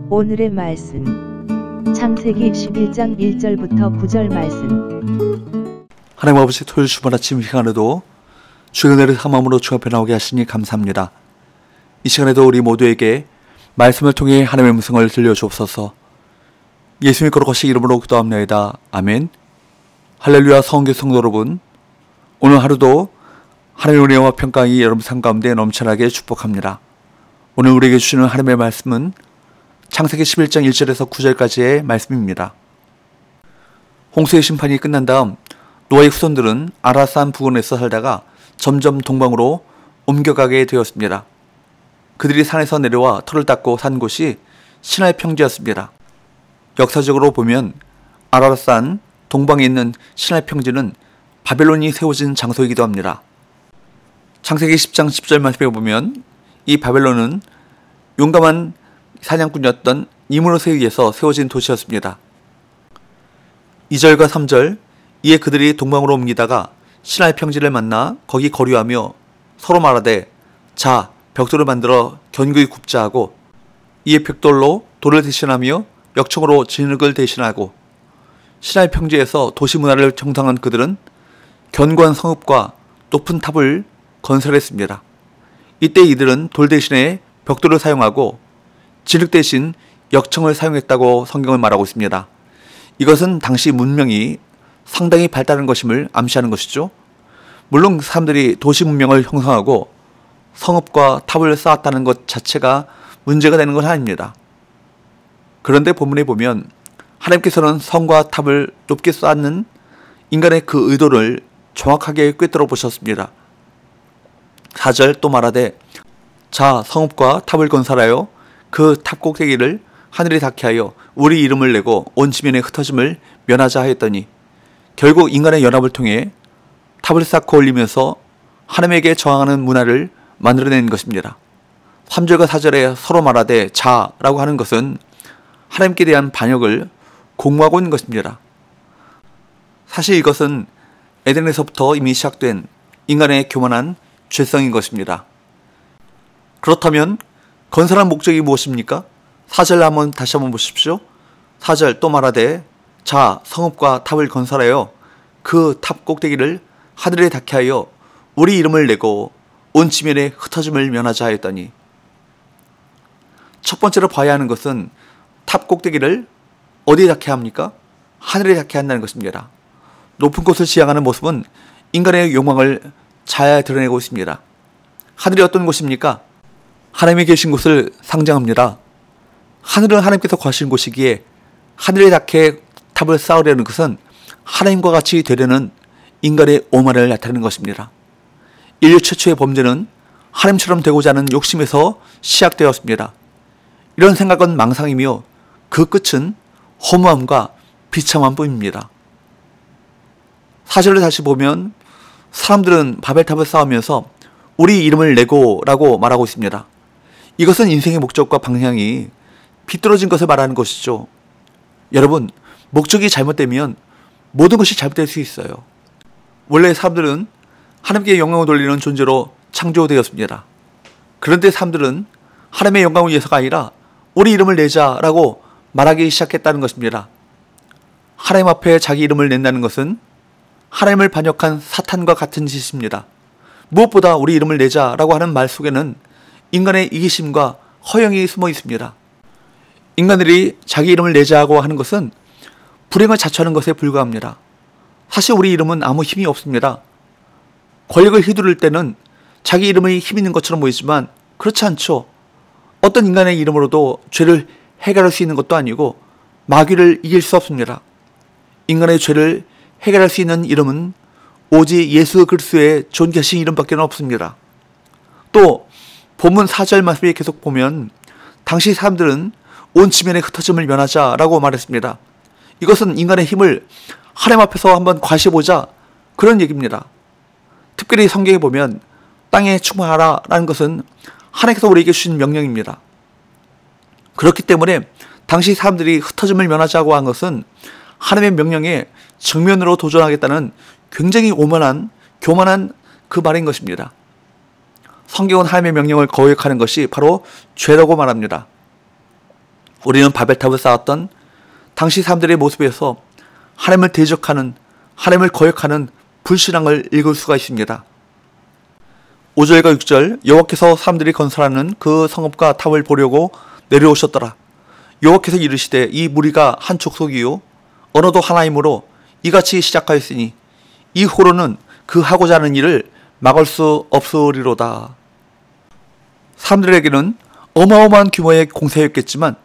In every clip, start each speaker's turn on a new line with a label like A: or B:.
A: 오늘의 말씀 창세기 11장 1절부터 9절 말씀.
B: 하나님 아버지, 토요일 주말 아침 시간에도 주의 은혜를 함함으로 주 앞에 나오게 하시니 감사합니다. 이 시간에도 우리 모두에게 말씀을 통해 하나님의 음성을 들려주옵소서. 예수님의 거룩하신 이름으로 기도합니다. 아멘. 할렐루야. 성교 성도 여러분, 오늘 하루도 하나님의 은혜와 평강이 여러분 삶 가운데 넘쳐나게 축복합니다. 오늘 우리에게 주시는 하나님의 말씀은 창세기 11장 1절에서 9절까지의 말씀입니다. 홍수의 심판이 끝난 다음 노아의 후손들은 아라산 부근에서 살다가 점점 동방으로 옮겨가게 되었습니다. 그들이 산에서 내려와 터를 닦고 산 곳이 시나이 평지였습니다. 역사적으로 보면 아라산 동방에 있는 시나이 평지는 바벨론이 세워진 장소이기도 합니다. 창세기 10장 10절 말씀에 보면 이 바벨론은 용감한 사냥꾼이었던 니므롯에 의해서 세워진 도시였습니다. 2절과 3절, 이에 그들이 동방으로 옮기다가 시나이 평지를 만나 거기 거류하며 서로 말하되, 자, 벽돌을 만들어 견고히 굽자 하고, 이에 벽돌로 돌을 대신하며 역청으로 진흙을 대신하고, 시나이 평지에서 도시 문화를 형성한 그들은 견고한 성읍과 높은 탑을 건설했습니다. 이때 이들은 돌 대신에 벽돌을 사용하고 진흙 대신 역청을 사용했다고 성경은 말하고 있습니다. 이것은 당시 문명이 상당히 발달한 것임을 암시하는 것이죠. 물론 사람들이 도시 문명을 형성하고 성읍과 탑을 쌓았다는 것 자체가 문제가 되는 건 아닙니다. 그런데 본문에 보면 하나님께서는 성과 탑을 높게 쌓는 인간의 그 의도를 정확하게 꿰뚫어 보셨습니다. 4절 또 말하되, 자, 성읍과 탑을 건설하여 그 탑 꼭대기를 하늘에 닿게 하여 우리 이름을 내고 온 지면에 흩어짐을 면하자 하였더니, 결국 인간의 연합을 통해 탑을 쌓고 올리면서 하나님에게 저항하는 문화를 만들어낸 것입니다. 3절과 4절에 서로 말하되 자 라고 하는 것은 하나님께 대한 반역을 공모하고 있는 것입니다. 사실 이것은 에덴에서부터 이미 시작된 인간의 교만한 죄성인 것입니다. 그렇다면 건설한 목적이 무엇입니까? 4절 다시 한번 보십시오. 4절 또 말하되, 자, 성읍과 탑을 건설하여 그 탑 꼭대기를 하늘에 닿게 하여 우리 이름을 내고 온 지면에 흩어짐을 면하자 하였더니, 첫 번째로 봐야 하는 것은 탑 꼭대기를 어디에 닿게 합니까? 하늘에 닿게 한다는 것입니다. 높은 곳을 지향하는 모습은 인간의 욕망을 잘 드러내고 있습니다. 하늘이 어떤 곳입니까? 하나님이 계신 곳을 상징합니다. 하늘은 하나님께서 거하신 곳이기에 하늘에 닿게 탑을 쌓으려는 것은 하나님과 같이 되려는 인간의 오만을 나타내는 것입니다. 인류 최초의 범죄는 하나님처럼 되고자 하는 욕심에서 시작되었습니다. 이런 생각은 망상이며 그 끝은 허무함과 비참함 뿐입니다. 4절을 다시 보면 사람들은 바벨탑을 쌓으면서 우리 이름을 내고 라고 말하고 있습니다. 이것은 인생의 목적과 방향이 비뚤어진 것을 말하는 것이죠. 여러분, 목적이 잘못되면 모든 것이 잘못될 수 있어요. 원래 사람들은 하나님께 영광을 돌리는 존재로 창조되었습니다. 그런데 사람들은 하나님의 영광을 위해서가 아니라 우리 이름을 내자라고 말하기 시작했다는 것입니다. 하나님 앞에 자기 이름을 낸다는 것은 하나님을 반역한 사탄과 같은 짓입니다. 무엇보다 우리 이름을 내자라고 하는 말 속에는 인간의 이기심과 허영이 숨어 있습니다. 인간들이 자기 이름을 내자고 하는 것은 불행을 자초하는 것에 불과합니다. 사실 우리 이름은 아무 힘이 없습니다. 권력을 휘두를 때는 자기 이름이 힘 있는 것처럼 보이지만 그렇지 않죠. 어떤 인간의 이름으로도 죄를 해결할 수 있는 것도 아니고 마귀를 이길 수 없습니다. 인간의 죄를 해결할 수 있는 이름은 오직 예수 그리스도의 존귀하신 이름밖에 없습니다. 또 본문 4절 말씀에 계속 보면 당시 사람들은 온 지면에 흩어짐을 면하자라고 말했습니다. 이것은 인간의 힘을 하나님 앞에서 한번 과시해보자, 그런 얘기입니다. 특별히 성경에 보면 땅에 충만하라 라는 것은 하나님께서 우리에게 주신 명령입니다. 그렇기 때문에 당시 사람들이 흩어짐을 면하자고 한 것은 하나님의 명령에 정면으로 도전하겠다는 굉장히 오만한, 교만한 그 말인 것입니다. 성경은 하나님의 명령을 거역하는 것이 바로 죄라고 말합니다. 우리는 바벨탑을 쌓았던 당시 사람들의 모습에서 하나님을 대적하는, 하나님을 거역하는 불신앙을 읽을 수가 있습니다. 5절과 6절, 여호와께서 사람들이 건설하는 그 성읍과 탑을 보려고 내려오셨더라. 여호와께서 이르시되 이 무리가 한 족속이요 언어도 하나이므로 이같이 시작하였으니 이후로는 그 하고자 하는 일을 막을 수 없으리로다. 사람들에게는 어마어마한 규모의 공사였겠지만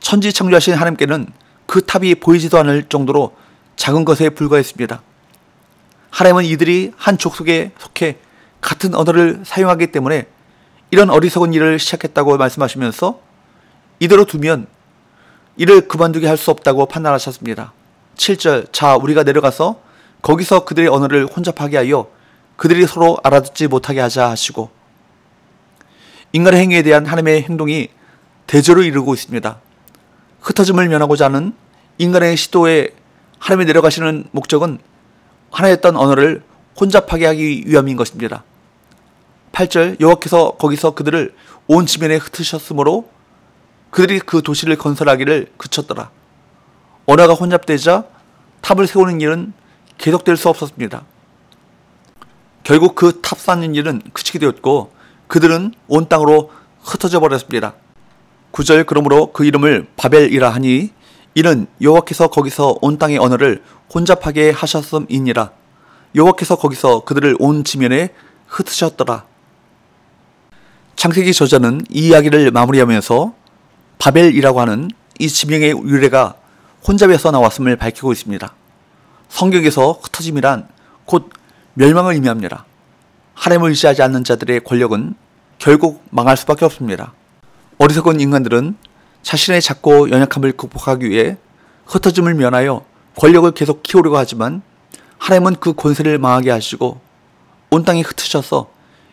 B: 천지창조하신 하나님께는 그 탑이 보이지도 않을 정도로 작은 것에 불과했습니다. 하나님은 이들이 한 족속에 속해 같은 언어를 사용하기 때문에 이런 어리석은 일을 시작했다고 말씀하시면서 이대로 두면 이를 그만두게 할 수 없다고 판단하셨습니다. 7절, 자 우리가 내려가서 거기서 그들의 언어를 혼잡하게 하여 그들이 서로 알아듣지 못하게 하자 하시고, 인간의 행위에 대한 하나님의 행동이 대조를 이루고 있습니다. 흩어짐을 면하고자 하는 인간의 시도에 하나님이 내려가시는 목적은 하나였던 언어를 혼잡하게 하기 위함인 것입니다. 8절, 여호와께서 거기서 그들을 온 지면에 흩으셨으므로 그들이 그 도시를 건설하기를 그쳤더라. 언어가 혼잡되자 탑을 세우는 일은 계속될 수 없었습니다. 결국 그 탑 쌓는 일은 그치게 되었고 그들은 온 땅으로 흩어져 버렸습니다. 9절, 그러므로 그 이름을 바벨이라 하니 이는 여호와께서 거기서 온 땅의 언어를 혼잡하게 하셨음이니라. 여호와께서 거기서 그들을 온 지면에 흩으셨더라. 창세기 저자는 이 이야기를 마무리하면서 바벨이라고 하는 이 지명의 유래가 혼잡에서 나왔음을 밝히고 있습니다. 성경에서 흩어짐이란 곧 멸망을 의미합니다. 하나님을 의지하지 않는 자들의 권력은 결국 망할 수밖에 없습니다. 어리석은 인간들은 자신의 작고 연약함을 극복하기 위해 흩어짐을 면하여 권력을 계속 키우려고 하지만 하나님은 그 권세를 망하게 하시고 온 땅이 흩으셔서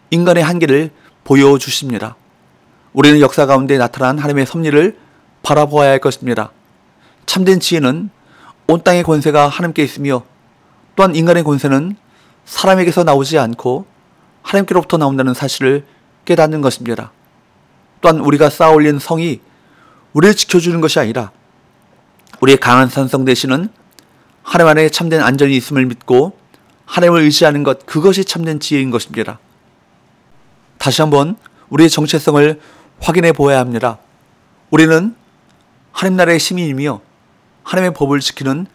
B: 인간의 한계를 보여주십니다. 우리는 역사 가운데 나타난 하나님의 섭리를 바라보아야 할 것입니다. 참된 지혜는 온 땅의 권세가 하나님께 있으며 또한 인간의 권세는 사람에게서 나오지 않고 하나님께로부터 나온다는 사실을 깨닫는 것입니다. 또한 우리가 쌓아 올린 성이 우리를 지켜주는 것이 아니라 우리의 강한 산성 되시는 하나님 안에 참된 안전이 있음을 믿고 하나님을 의지하는 것, 그것이 참된 지혜인 것입니다. 다시 한번 우리의 정체성을 확인해 보아야 합니다. 우리는 하나님 나라의 시민이며 하나님의 법을 지키는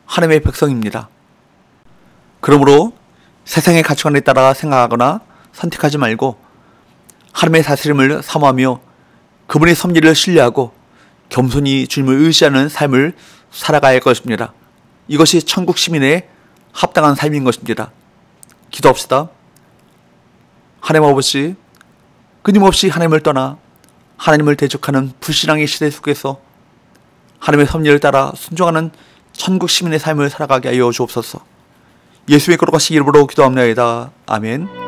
B: 하나님의 백성입니다. 그러므로 세상의 가치관에 따라 생각하거나 선택하지 말고 하나님의 다스림을 사모하며 그분의 섭리를 신뢰하고 겸손히 주님을 의지하는 삶을 살아가야 할 것입니다. 이것이 천국 시민의 합당한 삶인 것입니다. 기도합시다. 하나님 아버지, 끊임없이 하나님을 떠나 하나님을 대적하는 불신앙의 시대 속에서 하나님의 섭리를 따라 순종하는 천국 시민의 삶을 살아가게 하여 주옵소서. 예수의 거룩하신 이름으로 기도합니다. 아멘.